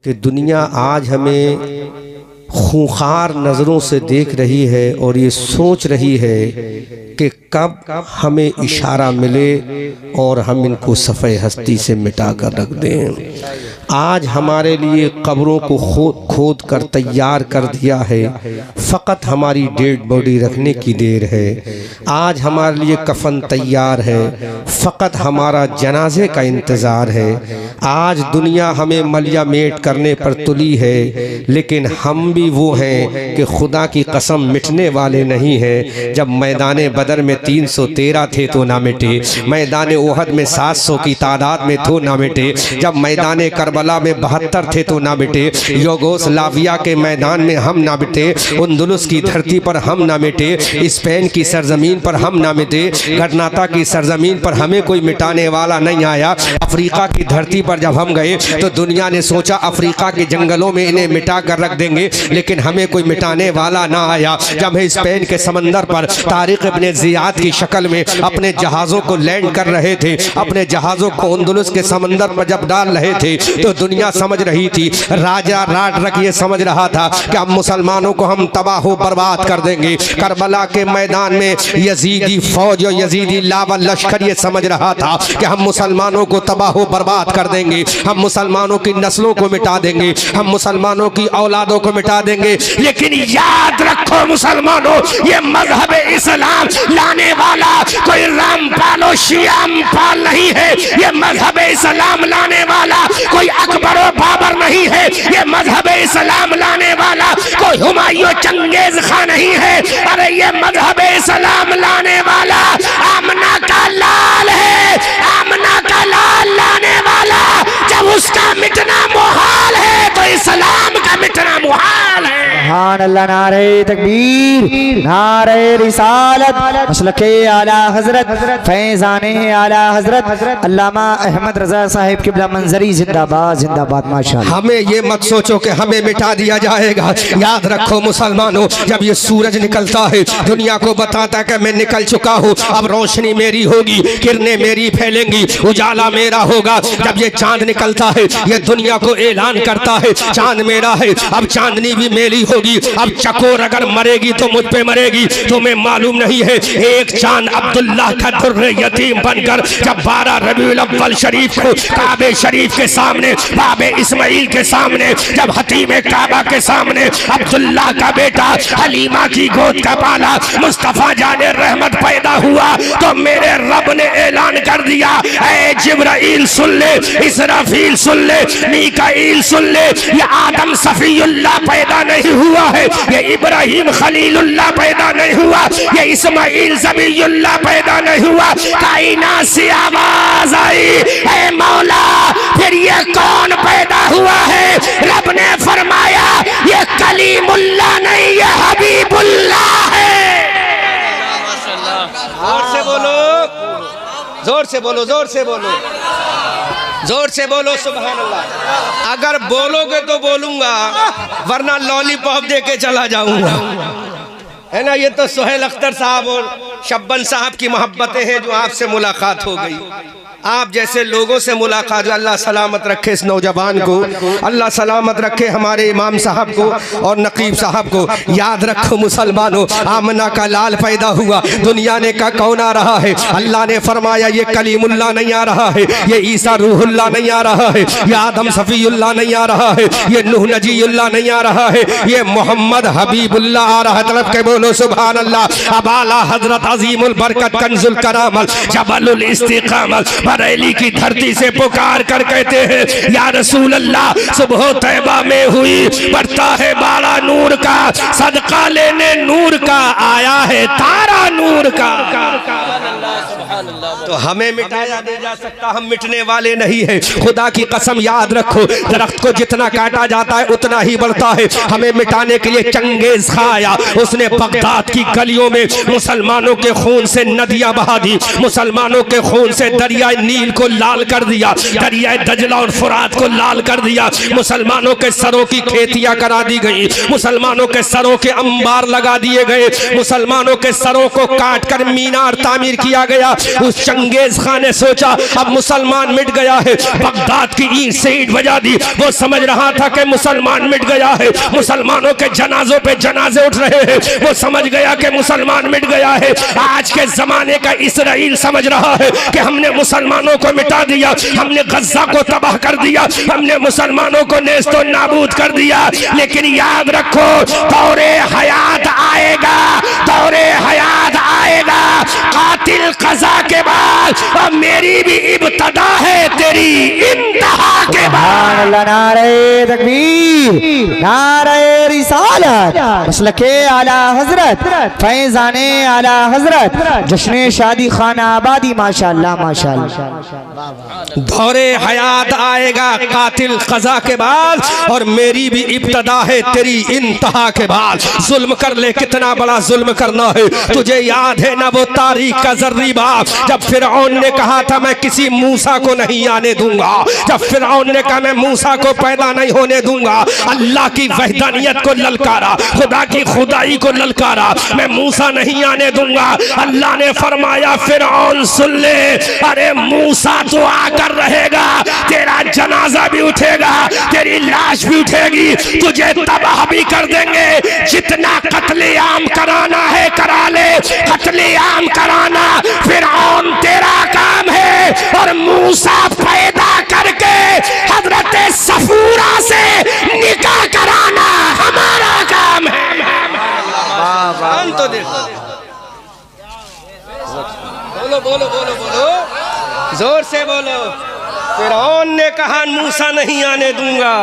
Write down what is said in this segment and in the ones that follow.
कि दुनिया आज हमें खूंखार नज़रों से देख रही है और ये सोच रही है कि कब हमें इशारा मिले और हम इनको सफ़े हस्ती से मिटा कर रख दें। आज हमारे लिए कब्रों को खोद कर तैयार कर दिया है, फ़कत हमारी डेड बॉडी रखने की देर है। आज हमारे लिए कफन तैयार है, फ़कत हमारा जनाजे का इंतज़ार है। आज दुनिया हमें मलिया मेट करने पर तुली है, लेकिन हम भी वो हैं कि खुदा की कसम मिटने वाले नहीं हैं। जब मैदान बदर में 313 थे तो ना मिटे, मैदान ओहद में 700 की तादाद में तो ना मिटे, जब मैदान करबला में 72 थे तो ना मिटे, यूगोस्लाविया के मैदान में हम ना मिटे, उंदुलुस की धरती पर हम ना मिटे, स्पेन की सरजमीन पर हम ना मिटे, गरनाता की सरजमीन पर हमें कोई मिटाने वाला नहीं आया। अफ्रीका की धरती पर जब हम गए तो दुनिया ने सोचा अफ्रीका के जंगलों में इन्हें मिटा कर रख देंगे, लेकिन हमें कोई मिटाने वाला ना आया। जब हम स्पेन के समंदर पर तारिक इब्ने ज़ियाद की शक्ल में अपने जहाज़ों को लैंड कर रहे थे, अपने जहाज़ों को उंदुलुस के समंदर पर जब डाल रहे थे तो दुनिया समझ रही थी, राजा राडरक ये समझ रहा था कि अब मुसलमानों को हम तबाह बर्बाद कर देंगे। करबला के मैदान में यजीदी फौज और यजीदी लावा लश्कर ये समझ रहा था कि हम मुसलमानों को तबाह बर्बाद कर देंगे, हम मुसलमानों की नस्लों को मिटा देंगे, हम मुसलमानों की औलादों को मिटा देंगे। लेकिन याद रखो मुसलमानों, ये मजहब इस्लाम लाने वाला कोई रामपाल और श्यामपाल नहीं है। ये मजहब इस्लाम लाने वाला कोई अकबर और बाबर नहीं है। ये मजहब इस्लाम लाने वाला कोई हुमायूं चंगेज खान नहीं है। अरे ये मजहब इस्लाम लाने वाला आमना का लाल है, आमना का लाल लाने वाला। जब उसका मिटना मुहाल है तो इस्लाम का मिटना मुहाल है। सुभान अल्लाह, नारे तकबीर, नारे रिसालत, मसलके आला हजरत, फैज़ाने आला हजरत अल्लामा अहमद रजा साहिब किबला मंजरी जिंदाबाद जिंदाबाद माशाअल्लाह। हमें ये मत सोचो कि हमें मिटा दिया जाएगा। याद रखो मुसलमानों, जब ये सूरज निकलता है दुनिया को बताता है कि मैं निकल चुका हूँ, अब रोशनी मेरी होगी, किरणें मेरी फैलेंगी, उजाला मेरा होगा। जब ये चांद निकलता है ये दुनिया को ऐलान करता है चांद मेरा है, अब चांदनी भी मेरी होगी। अब चकोर अगर मरेगी तो मुझ पे मरेगी, तुम्हें मालूम नहीं है। एक चांद अब्दुल्लाह का दुर्रे यतीम बनकर जब 12 रबीउल अव्वल शरीफ को काबे शरीफ के सामने, बाबे इस्माइल के सामने, जब हतीमे काबा के सामने अब्दुल्लाह का बेटा हलीमा की गोद का पाला मुस्तफा जाने रहमत पैदा हुआ तो मेरे रब ने ऐलान कर दिया, ऐ जिब्राइल सुन ले, इसराफील सुन ले, मीकाईल सुन ले, ये आदम सफीउल्लाह पैदा नहीं हुआ है, ये इब्राहिम खलीलुल्लाह पैदा नहीं हुआ, ये इस्माइल ज़बीउल्लाह पैदा नहीं हुआ। कायनात से आवाज आई, ऐ मौला फिर ये कौन पैदा हुआ है? रब ने फरमाया ये कलीमुल्लाह नहीं, ये हबीबुल्लाह है। जोर से बोलो, जोर से बोलो, जोर से बोलो, जोर से बोलो सुभान अल्लाह। अगर बोलोगे तो बोलूंगा, वरना लॉलीपॉप दे के चला जाऊंगा, है ना। ये तो सोहेल अख्तर साहब और शब्बन साहब की मोहब्बतें हैं जो आपसे मुलाकात हो गई। आप जैसे लोगों से मुलाकात, अल्लाह सलामत रखे इस नौजवान को, अल्लाह सलामत रखे हमारे इमाम साहब को और नकीब साहब को। याद रखो मुसलमानों, आमना का लाल पैदा हुआ, दुनिया ने कहा कौन आ रहा है? अल्लाह ने फरमाया ये कलीमुल्लाह नहीं आ रहा है, ये ईसा रूहुल्लाह नहीं आ रहा है, ये आदम सफीउल्लाह नहीं आ रहा है, ये नूह नजीउल्लाह नहीं आ रहा है, ये मोहम्मद हबीबुल्लाह आ रहा है। तलब के बोलो सुभान अल्लाह। अब आला हजरत अजीमुल बरकत कंजुल करामल जबलुल इस्तिकामल बरेली की धरती से पुकार कर कहते हैं, या रसूल अल्लाह सुबह तैबा में हुई, बढ़ता है बाड़ा नूर का, सदका लेने नूर का, आया है तारा नूर का। तो हमें मिटाया नहीं जा सकता, हम मिटने वाले नहीं है। खुदा की कसम याद रखो, दरख्त को जितना काटा जाता है उतना ही बढ़ता है। हमें मिटाने के लिए चंगेज खां आया, उसने बगदाद की गलियों में मुसलमानों के खून से नदियां बहा दी, मुसलमानों के खून से दरिया नील को लाल कर दिया, दरियाए दजला और फुरात को लाल कर दिया। मुसलमानों के सरों की खेतियां करा दी गई, मुसलमानों के सरों के अंबार लगा दिए गए, मुसलमानों के सरों को काट कर मीनार तामीर किया गया। उस चंगेज खान ने सोचा अब मुसलमान मिट गया है, बगदाद की ईंट से ईंट बजा दी। वो समझ रहा था कि मुसलमान मिट गया है, मुसलमानों के जनाजों पे जनाजे उठ रहे हैं। वो समझ गया कि मुसलमान मिट गया है। आज के जमाने का इसराइल समझ रहा है कि हमने मुसलमानों को मिटा दिया, हमने गज्जा को तबाह कर दिया, हमने मुसलमानों को नेस्तो नाबूद कर दिया। लेकिन याद रखो दौरे हयात आएगा, दौरे हयात आएगा। कातिल कज़ा के बाद अब मेरी भी इब्तदा है, तेरी इंतहा के बाद। नारे तकबीर, नारे रिसालत, मसलके आला हजरत, फैज़ाने आला हजरत, जश्न शादी खाना आबादी माशाअल्लाह माशाअल्लाह। दौरे हयात आएगा कातिल कज़ा के बाद और मेरी भी इब्तदा है तेरी इंतहा के बाद। जुल्म कर ले, कितना बड़ा जुल्म करना है। तुझे याद है ना वो तारीख का जर्री बाप, जब फिरौन ने कहा था मैं किसी मूसा को नहीं आने दूंगा, जब फिरौन ने कहा मैं मूसा को पैदा नहीं होने दूंगा, अल्लाह की वहदानियत को ललकारा, खुदा की खुदाई को ललकारा, मैं मूसा नहीं आने दूंगा। अल्लाह ने फरमाया फिरौन सुन ले, अरे मूसा तो आकर रहेगा, तेरा जनाजा भी उठेगा, तेरी लाश भी उठेगी, तुझे तबाह भी कर देंगे। जितना कत्लेआम कराना है करा ले, कत्लेआम कराना फिरौन तेरा काम है, और मूसा पैदा करके हजरत सफूरा से निकाह कराना हमारा काम है। तो देखो बोलो बोलो बोलो बोलो, जोर से बोलो। फिरौन ने कहा मूसा नहीं आने दूंगा,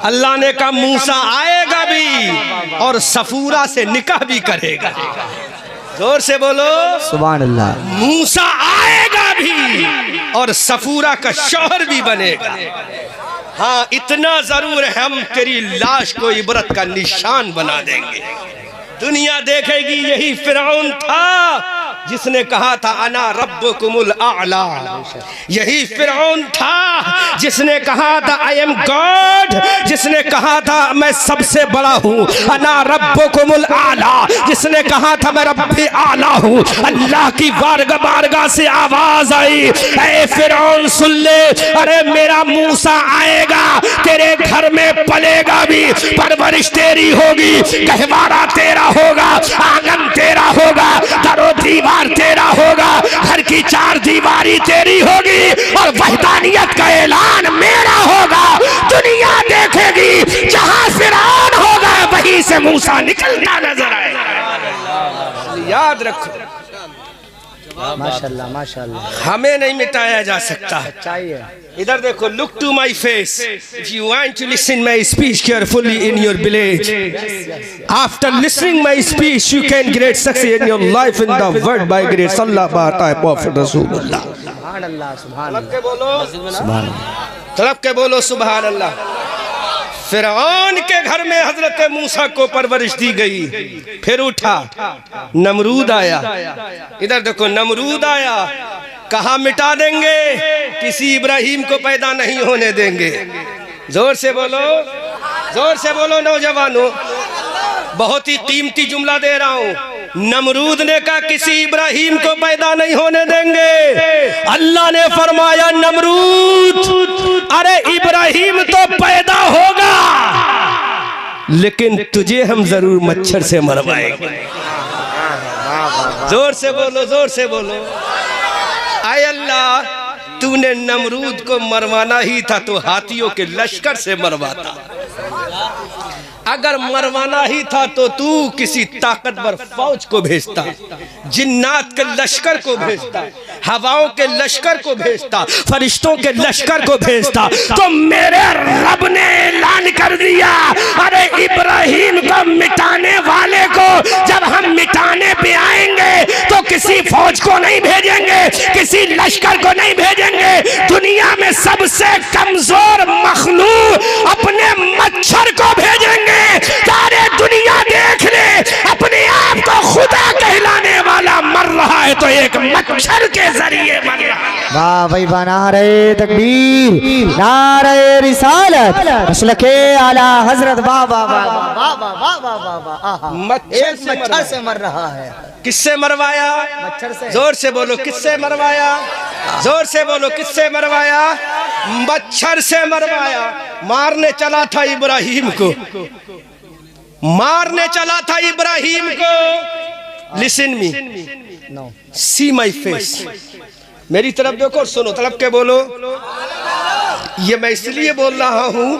अल्लाह ने कहा मूसा आएगा भी और सफूरा से निकाह भी करेगा। जोर से बोलो सुभान अल्लाह। मूसा आएगा भी और सफूरा का शौहर भी बनेगा। हाँ इतना जरूर है, हम तेरी लाश को इबरत का निशान बना देंगे। दुनिया देखेगी यही फिरौन था जिसने कहा था अना रब्बुकुमुल आला, यही फिरौन था जिसने कहा था आई एम गॉड, जिसने कहा था मैं सबसे बड़ा हूँ, अना रब्बुकुमुल आला, जिसने कहा था मैं रब्बे आला हूँ। अल्लाह की बारगाह से आवाज आई, ऐ फिरौन सुन ले, अरे मेरा मूसा आएगा, तेरे घर में पलेगा भी, परवरिश तेरी होगी, गहवारा तेरा होगा, आंगन तेरा होगा, दरो दीवार तेरा होगा, घर की चार दीवारी तेरी होगी, और वहदानियत का ऐलान मेरा होगा। दुनिया देखेगी जहां फिरौन होगा वहीं से मूसा निकलता नजर आएगा। याद रखो माशाअल्लाह माशाअल्लाह, हमें नहीं मिटाया जा सकता। चाहिए इधर देखो, look to my face if you want to listen my speech carefully in your village. After listening my speech you can great success in your life in the world by great sallallahu type of Rasulullah. सुभान अल्लाह सुभान तड़प के बोलो सुभान अल्लाह, तड़प के बोलो सुभान अल्लाह। फिरौन के घर में हजरत मूसा को परवरिश दी गई। फिर उठा नमरूद आया, इधर देखो नमरूद आया, कहा मिटा देंगे, किसी इब्राहिम को पैदा नहीं होने देंगे। जोर से बोलो, जोर से बोलो नौजवानों, बहुत ही कीमती जुमला दे रहा हूँ। नमरूद ने कहा किसी इब्राहिम को पैदा नहीं होने देंगे। अल्लाह ने फरमाया नमरूद, अरे इब्राहिम तो पैदा होगा लेकिन तुझे हम जरूर मच्छर से मरवाएंगे। जोर से बोलो, जोर से बोलो। आय अल्लाह, तूने नमरूद को मरवाना ही था तो हाथियों के लश्कर से मरवाता, अगर मरवाना ही था तो तू किसी ताकतवर फौज को भेजता, जिन्नात के लश्कर को भेजता, हवाओं के लश्कर को भेजता, फरिश्तों के लश्कर को भेजता। तो मेरे रब ने ऐलान कर दिया, अरे इब्राहिम को मिटाने वाले को जब हम मिटाने पे आएंगे तो किसी फौज को नहीं भेजेंगे, किसी लश्कर को नहीं भेजेंगे। दुनिया में सबसे कमजोर मखलूक अपने मच्छर को भेजेंगे। सारे दुनिया देख ले, अपने आप को खुदा कहलाने वाला मर रहा है तो एक मच्छर के जरिए मर रहा है। वाह भाई वाह, नारे तकबीर, नारे रिसालत, मसलके आला हजरत। वाह वाह वाह वाह वाह वाह वाह वाह वाह। मच्छर से मर रहा है। किससे मरवाया? मच्छर से। जोर से बोलो, किससे मरवाया? जोर से बोलो, किससे मरवाया? मच्छर से मरवाया। मारने चला था इब्राहिम को, मारने चला था इब्राहिम को। Listen me, C my face, मेरी तरफ देखो और सुनो, तड़प के बोलो। ये मैं इसलिए बोल रहा हूं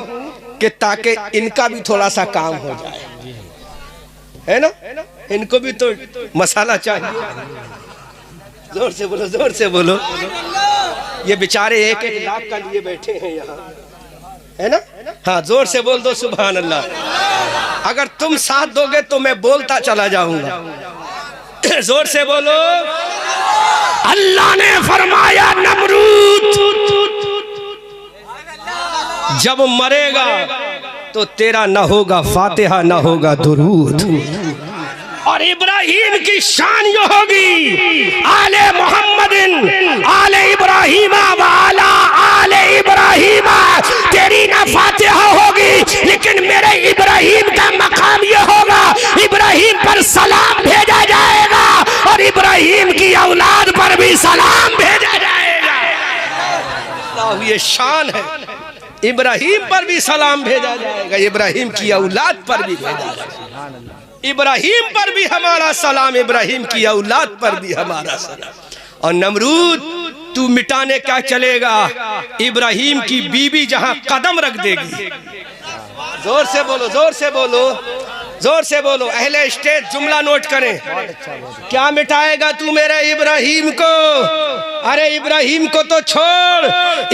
कि ताकि इनका भी थोड़ा सा काम हो जाए, है ना? इनको भी तो मसाला चाहिए। जोर से बोलो, जोर से बोलो। ये बेचारे एक एक लाख का लिए बैठे हैं यहाँ, है ना? हाँ, जोर से बोल दो सुभान अल्लाह। अगर तुम साथ दोगे तो मैं बोलता चला जाऊंगा। जोर से बोलो। अल्लाह ने फरमाया नमरूद जब मरेगा तो तेरा न होगा फातिहा, न होगा दुरूद, और इब्राहिम की शान ये होगी आले मोहम्मदिन आले इब्राहिम वाला आले इब्राहिम। तेरी ना फातिहा होगी, लेकिन मेरे इब्राहिम का मकाम ये होगा, इब्राहिम पर सलाम भेजा जाएगा और इब्राहिम की औलाद पर भी सलाम भेजा जाएगा। ये शान है, इब्राहिम पर भी सलाम भेजा जाएगा, इब्राहिम की औलाद पर भी भेजा जाएगा। इब्राहिम पर भी हमारा सलाम, इब्राहिम की औलाद पर भी हमारा सलाम। और नमरूद तू मिटाने क्या चलेगा? इब्राहिम की बीबी जहां कदम रख देगी। जोर से बोलो, जोर से बोलो, जोर से बोलो। अहले स्टेज जुमला नोट करें। क्या मिटाएगा तू मेरे इब्राहिम को? अरे इब्राहिम को तो छोड़,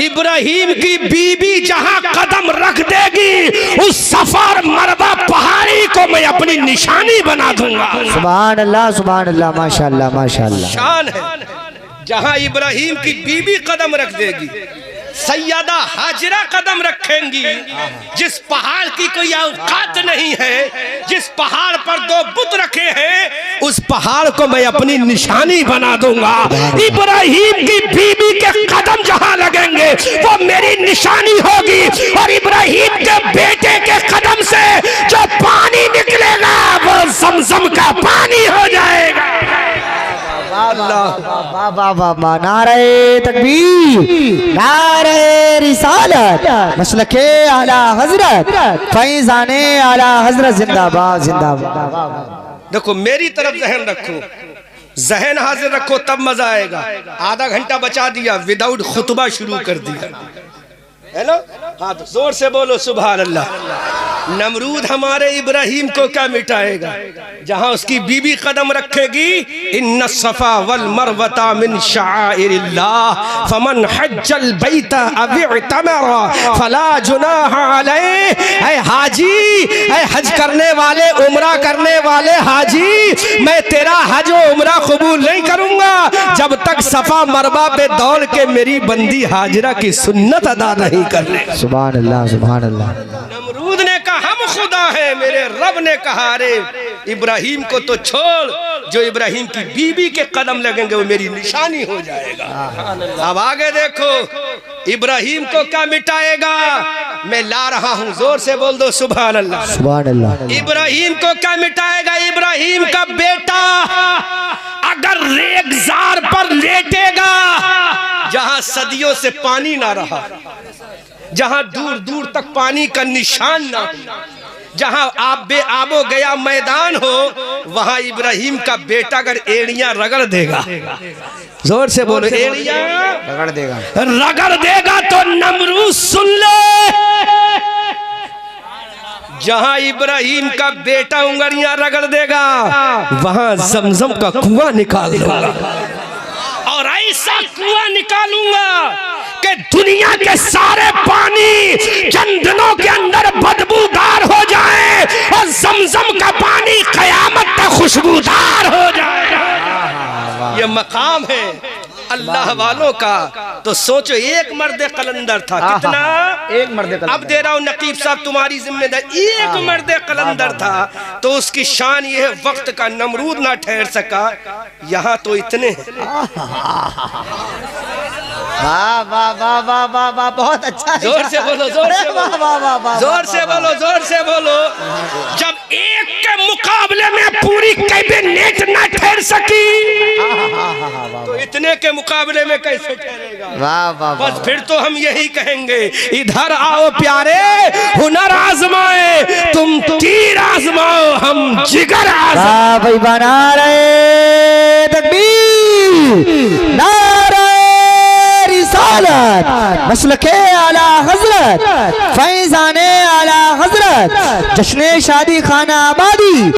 इब्राहिम की बीबी जहां कदम रख देगी उस सफर मरवा पहाड़ी को मैं अपनी निशानी बना दूंगा। सुभान अल्लाह, सुभान अल्लाह, माशाअल्लाह माशाअल्लाह। शान है जहां इब्राहिम की बीबी कदम रख देगी, सैयदा हाजिरा कदम रखेंगी। जिस पहाड़ की कोई औकात नहीं है, जिस पहाड़ पर दो बुत रखे हैं, उस पहाड़ को मैं अपनी निशानी बना दूंगा। इब्राहिम की बीबी के कदम जहां लगेंगे वो मेरी निशानी होगी, और इब्राहिम के बेटे के कदम से जो पानी निकलेगा वो ज़मज़म का पानी हो जाएगा। अल्लाह, नारे तकबीर, नारे रिसालत, मसलके आला हजरत, फैज़ाने आला हजरत, जिंदाबाद जिंदाबाद। देखो मेरी तरफ जहन रखो, जहन हाजिर रखो, तब मजा आएगा। आधा घंटा बचा दिया, विदाउट खुतबा शुरू कर दिया, है ना? हाँ, तो जोर से बोलो सुभान अल्लाह। नमरूद हमारे इब्राहिम को क्या मिटाएगा? जहां उसकी बीबी कदम रखेगी, इन्ना सफा वल मरवता मिन शाइरिल्लाह फमन हज्जल बैता अव इतमरा फला जुनाह अलैहि। ऐ हाजी, ऐ हज करने वाले, उम्रा करने वाले हाजी, मैं तेरा हज और उम्रा कबूल नहीं करूंगा जब तक सफा मरवा पे दौड़ के मेरी बंदी हाजिरा की सुन्नत अदा नहीं कर ले। सुभान अल्लाह, सुभान अल्लाह। नमरूद ने कहा हम खुदा है, मेरे रब ने कहा अरे इब्राहिम को तो छोड़, जो इब्राहिम की बीबी के कदम लगेंगे वो मेरी निशानी हो जाएगा। अब आगे देखो इब्राहिम को क्या मिटाएगा, मैं ला रहा हूं, जोर से बोल दो सुभान अल्लाह, सुभान अल्लाह। इब्राहिम को क्या मिटाएगा? इब्राहिम का बेटा अगर रेगजार पर लेटेगा, जहां सदियों से पानी ना रहा, जहां दूर दूर तक पानी का निशान ना, जहां आबो गया मैदान हो, वहां इब्राहिम का बेटा अगर एड़ियां रगड़ देगा, जोर से बोलो, एड़ियां रगड़ देगा, रगड़ देगा तो नमरूद सुन ले, जहां इब्राहिम का बेटा उंगलियां रगड़ देगा वहां ज़मज़म का कुआं निकाल दूंगा, और ऐसा कुआं निकालूंगा कि दुनिया के सारे पानी चंद दिनों के अंदर बदबूदार हो जाए और ज़मज़म का पानी क़यामत तक खुशबूदार हो जाए। ये मकाम है अल्लाह वालों का। तो सोचो एक मर्द कलंदर था, कितना? एक मर्द कलंदर। अब दे रहा हूं नकीब साहब तुम्हारी जिम्मेदारी, एक मर्द कलंदर था, तो उसकी शान ये है वक्त का नमरूद ना ठहर सका, यहाँ तो इतने हैं। वाह वाह वाह वाह वाह वाह, बहुत अच्छा। जोर से बोलो, जोर से वाह बोलो, वाह वाह वाह, जोर से बोलो, जोर से बोलो। जब एक के मुकाबले में पूरी कैबिनेट न ठहर सकी तो इतने के मुकाबले में कैसे ठहरेगा? वाह वाह, बस फिर तो हम यही कहेंगे, इधर आओ प्यारे, हुनर आजमाए, तुम तीर आजमाओ, हम जिगर आजमाए। भाई बना रहे तकबीर, नारे रिसालत, मसलके आला हजरत, फैजाने आला हजरत, जश्न शादी खाना आबादी।